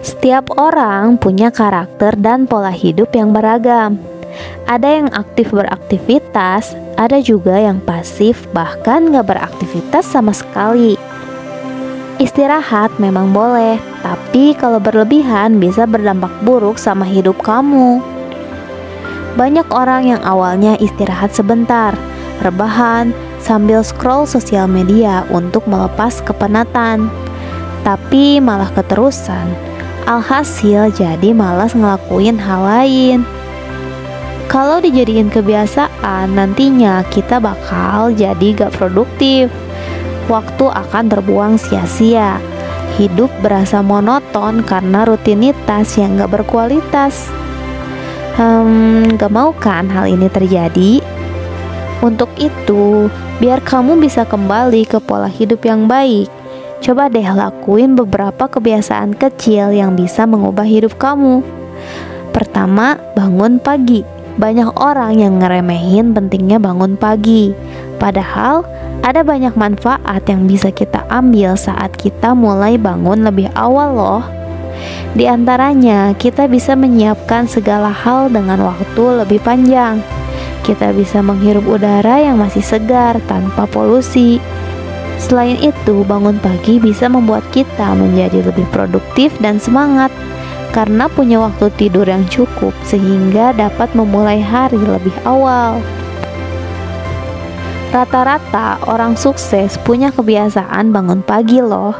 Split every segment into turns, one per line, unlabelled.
Setiap orang punya karakter dan pola hidup yang beragam. Ada yang aktif beraktivitas, ada juga yang pasif bahkan gak beraktivitas sama sekali. Istirahat memang boleh, tapi kalau berlebihan bisa berdampak buruk sama hidup kamu. Banyak orang yang awalnya istirahat sebentar, rebahan, sambil scroll sosial media untuk melepas kepenatan, tapi malah keterusan. Alhasil jadi malas ngelakuin hal lain. Kalau dijadiin kebiasaan, nantinya kita bakal jadi gak produktif. Waktu akan terbuang sia-sia. Hidup berasa monoton karena rutinitas yang gak berkualitas. Gak mau kan hal ini terjadi? Untuk itu, biar kamu bisa kembali ke pola hidup yang baik, coba deh lakuin beberapa kebiasaan kecil yang bisa mengubah hidup kamu. Pertama, bangun pagi. Banyak orang yang ngeremehin pentingnya bangun pagi. Padahal, ada banyak manfaat yang bisa kita ambil saat kita mulai bangun lebih awal loh. Di antaranya, kita bisa menyiapkan segala hal dengan waktu lebih panjang. Kita bisa menghirup udara yang masih segar tanpa polusi. Selain itu, bangun pagi bisa membuat kita menjadi lebih produktif dan semangat karena punya waktu tidur yang cukup sehingga dapat memulai hari lebih awal. Rata-rata orang sukses punya kebiasaan bangun pagi loh.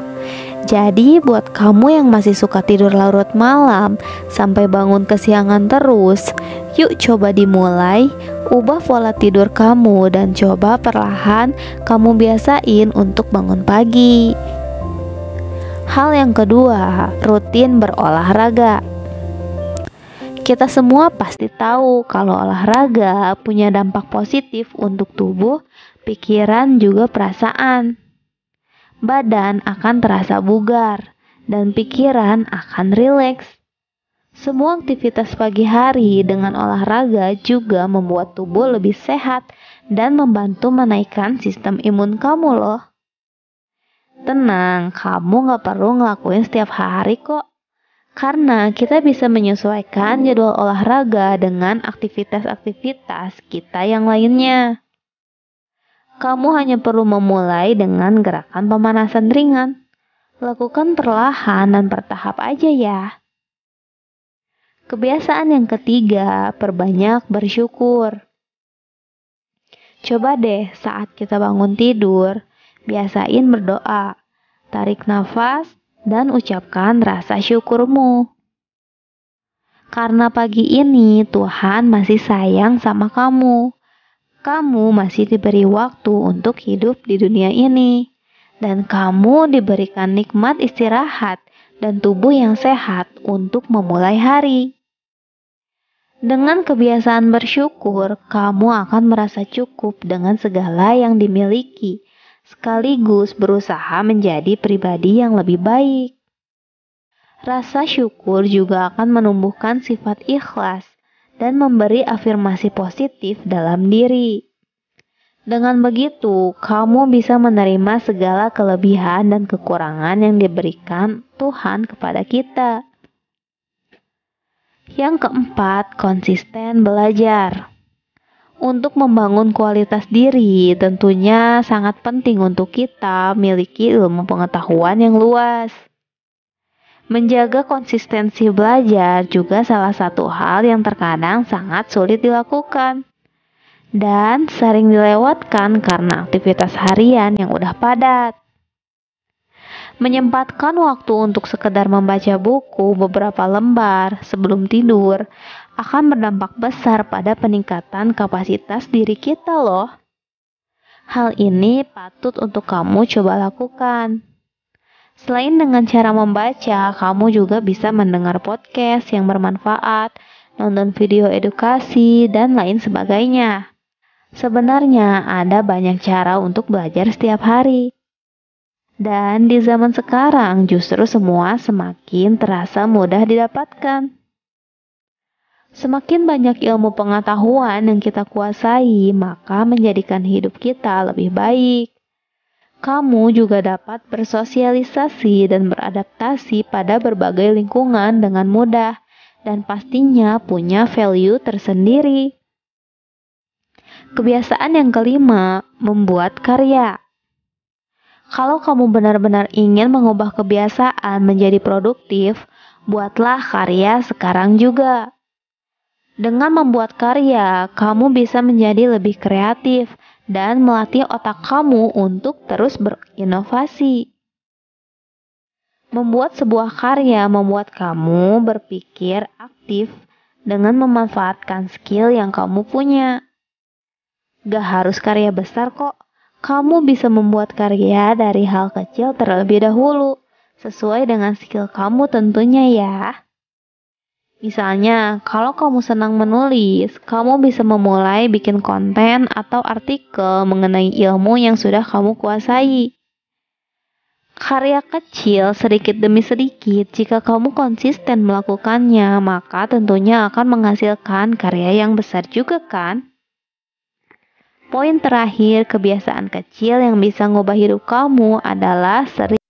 Jadi buat kamu yang masih suka tidur larut malam sampai bangun kesiangan terus, yuk coba dimulai, ubah pola tidur kamu dan coba perlahan kamu biasain untuk bangun pagi. Hal yang kedua, rutin berolahraga. Kita semua pasti tahu kalau olahraga punya dampak positif untuk tubuh, pikiran, juga perasaan. Badan akan terasa bugar dan pikiran akan rileks. Semua aktivitas pagi hari dengan olahraga juga membuat tubuh lebih sehat dan membantu menaikkan sistem imun kamu loh. Tenang, kamu gak perlu ngelakuin setiap hari kok. Karena kita bisa menyesuaikan jadwal olahraga dengan aktivitas-aktivitas kita yang lainnya. Kamu hanya perlu memulai dengan gerakan pemanasan ringan. Lakukan perlahan dan bertahap aja ya. Kebiasaan yang ketiga, perbanyak bersyukur. Coba deh saat kita bangun tidur, biasain berdoa, tarik nafas, dan ucapkan rasa syukurmu. Karena pagi ini Tuhan masih sayang sama kamu. Kamu masih diberi waktu untuk hidup di dunia ini. Dan kamu diberikan nikmat istirahat dan tubuh yang sehat untuk memulai hari. Dengan kebiasaan bersyukur, kamu akan merasa cukup dengan segala yang dimiliki, sekaligus berusaha menjadi pribadi yang lebih baik. Rasa syukur juga akan menumbuhkan sifat ikhlas dan memberi afirmasi positif dalam diri. Dengan begitu, kamu bisa menerima segala kelebihan dan kekurangan yang diberikan Tuhan kepada kita. Yang keempat, konsisten belajar. Untuk membangun kualitas diri, tentunya sangat penting untuk kita memiliki ilmu pengetahuan yang luas. Menjaga konsistensi belajar juga salah satu hal yang terkadang sangat sulit dilakukan dan sering dilewatkan karena aktivitas harian yang udah padat. Menyempatkan waktu untuk sekedar membaca buku beberapa lembar sebelum tidur akan berdampak besar pada peningkatan kapasitas diri kita loh. Hal ini patut untuk kamu coba lakukan. Selain dengan cara membaca, kamu juga bisa mendengar podcast yang bermanfaat, nonton video edukasi, dan lain sebagainya. Sebenarnya ada banyak cara untuk belajar setiap hari. Dan di zaman sekarang justru semua semakin terasa mudah didapatkan. Semakin banyak ilmu pengetahuan yang kita kuasai, maka menjadikan hidup kita lebih baik. Kamu juga dapat bersosialisasi dan beradaptasi pada berbagai lingkungan dengan mudah dan pastinya punya value tersendiri. Kebiasaan yang kelima, membuat karya. Kalau kamu benar-benar ingin mengubah kebiasaan menjadi produktif, buatlah karya sekarang juga. Dengan membuat karya, kamu bisa menjadi lebih kreatif dan melatih otak kamu untuk terus berinovasi. Membuat sebuah karya membuat kamu berpikir aktif dengan memanfaatkan skill yang kamu punya. Gak harus karya besar kok, kamu bisa membuat karya dari hal kecil terlebih dahulu, sesuai dengan skill kamu tentunya ya. Misalnya, kalau kamu senang menulis, kamu bisa memulai bikin konten atau artikel mengenai ilmu yang sudah kamu kuasai. Karya kecil sedikit demi sedikit, jika kamu konsisten melakukannya, maka tentunya akan menghasilkan karya yang besar juga kan? Poin terakhir, kebiasaan kecil yang bisa ngubah hidup kamu adalah sering